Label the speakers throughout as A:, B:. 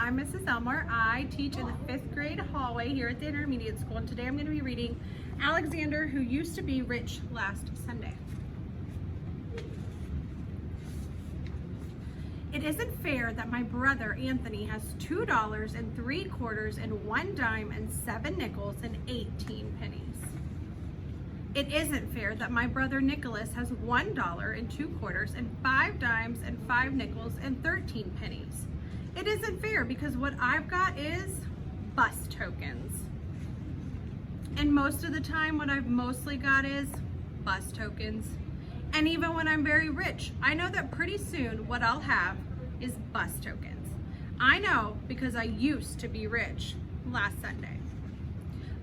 A: I'm Mrs. Elmore. I teach in the 5th grade hallway here at the intermediate school, and today I'm going to be reading Alexander, Who Used to Be Rich Last Sunday. It isn't fair that my brother Anthony has $2 and 3/4 and 1 dime and 7 nickels and 18 pennies. It isn't fair that my brother Nicholas has $1 and 2/4 and 5 dimes and 5 nickels and 13 pennies. It isn't fair because what I've got is bus tokens. And most of the time what I've mostly got is bus tokens. And even when I'm very rich, I know that pretty soon what I'll have is bus tokens. I know because I used to be rich last Sunday.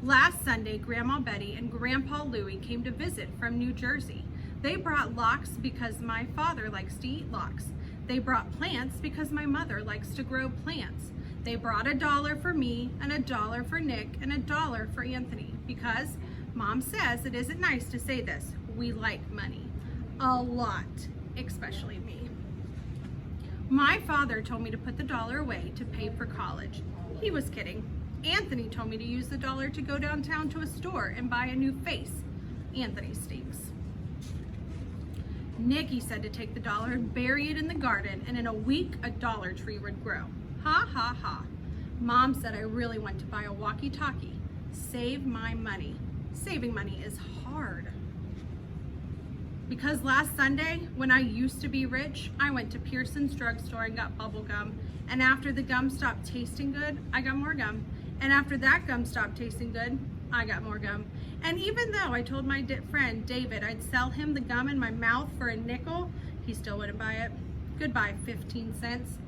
A: Last Sunday, Grandma Betty and Grandpa Louie came to visit from New Jersey. They brought lox because my father likes to eat lox. They brought plants because my mother likes to grow plants. They brought $1 for me and $1 for Nick and $1 for Anthony because Mom says it isn't nice to say this. We like money. A lot, especially me. My father told me to put the $1 away to pay for college. He was kidding. Anthony told me to use the $1 to go downtown to a store and buy a new face. Anthony stinks. Nikki said to take the $1 and bury it in the garden, and in a week a Dollar Tree would grow. Ha ha ha. Mom said I really want to buy a walkie-talkie. Save my money. Saving money is hard. Because last Sunday, when I used to be rich, I went to Pearson's drugstore and got bubble gum. And after the gum stopped tasting good, I got more gum. And after that gum stopped tasting good, I got more gum. And even though I told my friend David I'd sell him the gum in my mouth for a nickel, he still wouldn't buy it. Goodbye, 15 cents.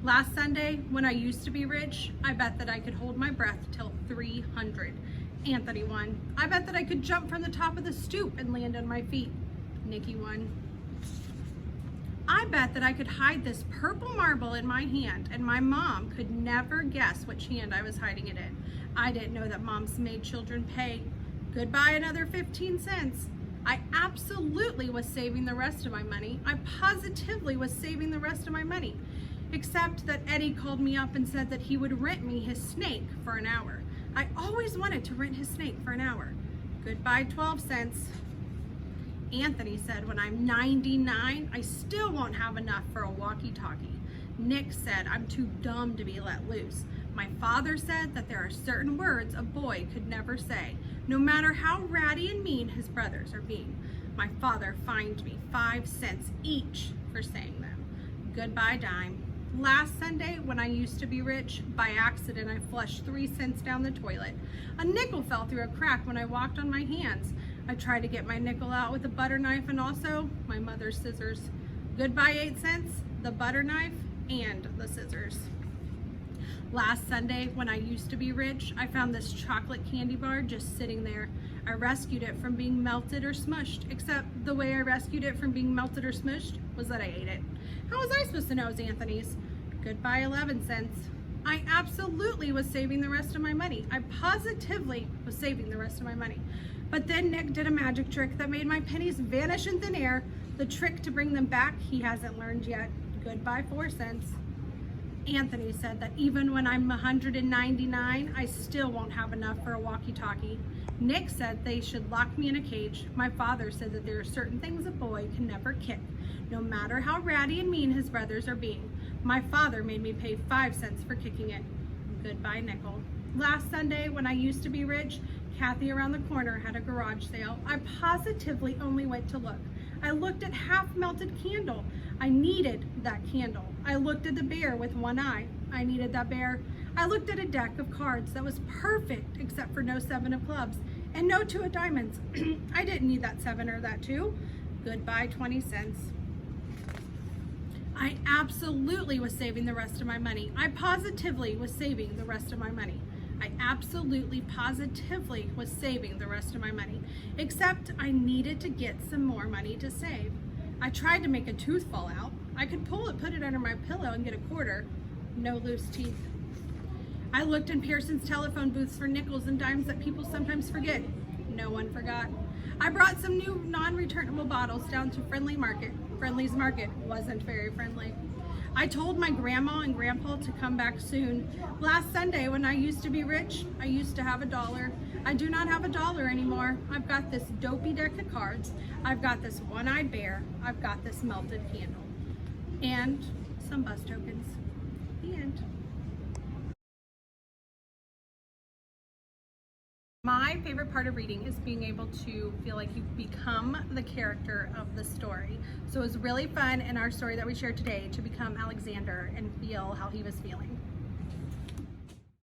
A: Last Sunday, when I used to be rich, I bet that I could hold my breath till 300. Anthony won. I bet that I could jump from the top of the stoop and land on my feet. Nikki won. I bet that I could hide this purple marble in my hand and my mom could never guess which hand I was hiding it in. I didn't know that moms made children pay. Goodbye another 15 cents. I absolutely was saving the rest of my money. I positively was saving the rest of my money. Except that Eddie called me up and said that he would rent me his snake for an hour. I always wanted to rent his snake for an hour. Goodbye 12 cents. Anthony said when I'm 99, I still won't have enough for a walkie-talkie. Nick said I'm too dumb to be let loose. My father said that there are certain words a boy could never say, no matter how ratty and mean his brothers are being. My father fined me 5 cents each for saying them. Goodbye dime. Last Sunday, when I used to be rich, by accident I flushed 3 cents down the toilet. A nickel fell through a crack when I walked on my hands. I tried to get my nickel out with a butter knife and also my mother's scissors. Goodbye 8 cents, the butter knife, and the scissors. Last Sunday, when I used to be rich, I found this chocolate candy bar just sitting there. I rescued it from being melted or smushed, except the way I rescued it from being melted or smushed was that I ate it. How was I supposed to know it was Anthony's? Goodbye 11 cents. I absolutely was saving the rest of my money. I positively was saving the rest of my money. But then Nick did a magic trick that made my pennies vanish in thin air. The trick to bring them back, he hasn't learned yet. Goodbye 4 cents. Anthony said that even when I'm 199, I still won't have enough for a walkie-talkie. Nick said they should lock me in a cage. My father said that there are certain things a boy can never kick, no matter how ratty and mean his brothers are being. My father made me pay 5 cents for kicking it. Goodbye nickel. Last Sunday, when I used to be rich, Kathy around the corner had a garage sale. I positively only went to look. I looked at half-melted candle. I needed that candle. I looked at the bear with one eye. I needed that bear. I looked at a deck of cards that was perfect except for no 7 of clubs and no 2 of diamonds. I didn't need that 7 or that 2. Goodbye 20 cents. I absolutely was saving the rest of my money. I positively was saving the rest of my money. I absolutely, positively was saving the rest of my money, except I needed to get some more money to save. I tried to make a tooth fall out. I could pull it, put it under my pillow and get a quarter. No loose teeth. I looked in Pearson's telephone booths for nickels and dimes that people sometimes forget. No one forgot. I brought some new non-returnable bottles down to Friendly's Market wasn't very friendly. I told my grandma and grandpa to come back soon. Last Sunday, when I used to be rich, I used to have $1. I do not have $1 anymore. I've got this dopey deck of cards. I've got this one-eyed bear. I've got this melted candle. And some bus tokens. The end. My favorite part of reading is being able to feel like you've become the character of the story. So it was really fun in our story that we shared today to become Alexander and feel how he was feeling.